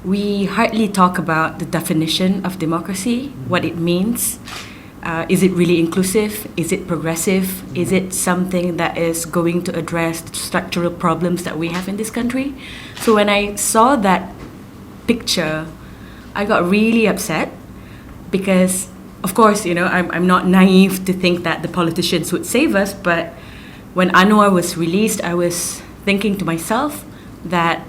we hardly talk about the definition of democracy, what it means. Is it really inclusive? Is it progressive? Is it something that is going to address the structural problems that we have in this country? So when I saw that picture, I got really upset because, of course, I'm not naive to think that the politicians would save us, but when Anwar was released, I was thinking to myself that,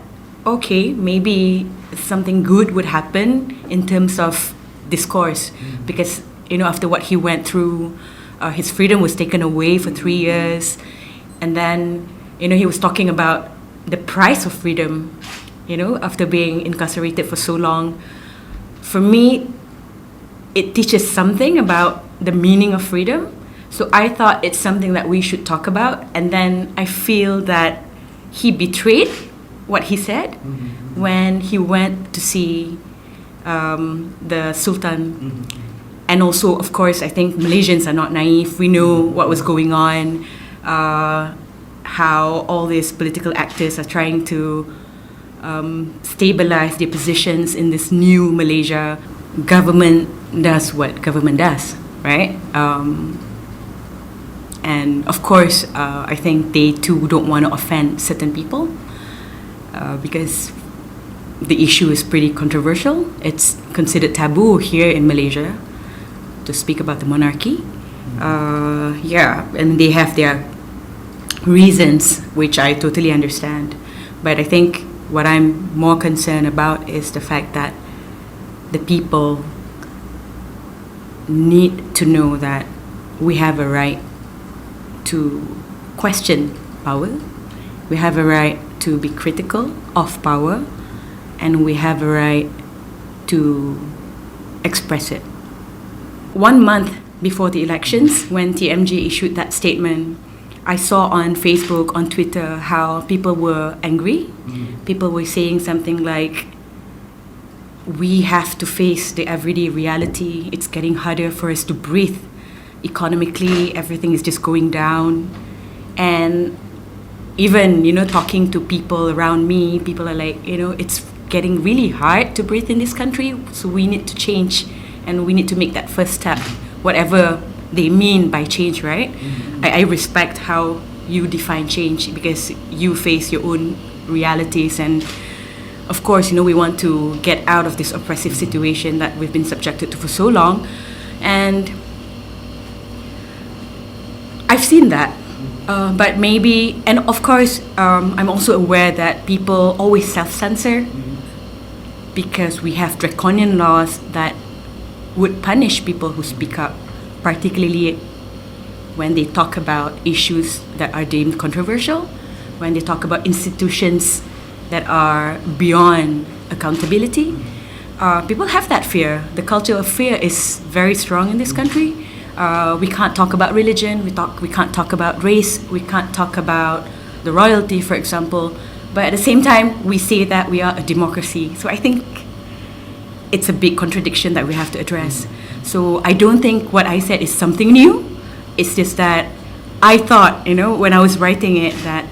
okay, maybe something good would happen in terms of discourse, because after what he went through, his freedom was taken away for 3 years, and then he was talking about the price of freedom, after being incarcerated for so long. For me, it teaches something about the meaning of freedom. So I thought it's something that we should talk about, and then I feel that he betrayed what he said when he went to see the Sultan. And also, of course, I think Malaysians are not naive. We know what was going on, how all these political actors are trying to stabilize their positions in this new Malaysia. Government does what government does, right? And of course, I think they too don't want to offend certain people because the issue is pretty controversial. It's considered taboo here in Malaysia to speak about the monarchy. And they have their reasons, which I totally understand. But I think what I'm more concerned about is the fact that the people need to know that we have a right to question power, we have a right to be critical of power, and we have a right to express it. 1 month before the elections, when TMJ issued that statement, I saw on Facebook, on Twitter, how people were angry. People were saying something like, we have to face the everyday reality. It's getting harder for us to breathe. Economically, everything is just going down. And even, talking to people around me, people are like, it's getting really hard to breathe in this country, so we need to change, and we need to make that first step, whatever they mean by change, right? I respect how you define change because you face your own realities, and of course, we want to get out of this oppressive situation that we've been subjected to for so long. And I've seen that. But maybe, and of course, I'm also aware that people always self-censor because we have draconian laws that would punish people who speak up, particularly when they talk about issues that are deemed controversial, when they talk about institutions that are beyond accountability. People have that fear. The culture of fear is very strong in this country. We can't talk about religion, we can't talk about race, we can't talk about the royalty, for example. But at the same time, we say that we are a democracy. So I think it's a big contradiction that we have to address. So I don't think what I said is something new. It's just that I thought, when I was writing it, that,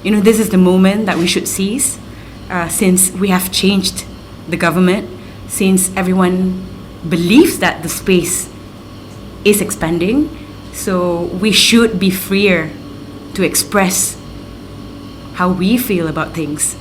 this is the moment that we should seize, since we have changed the government, since everyone believes that the space is expanding, so we should be freer to express how we feel about things.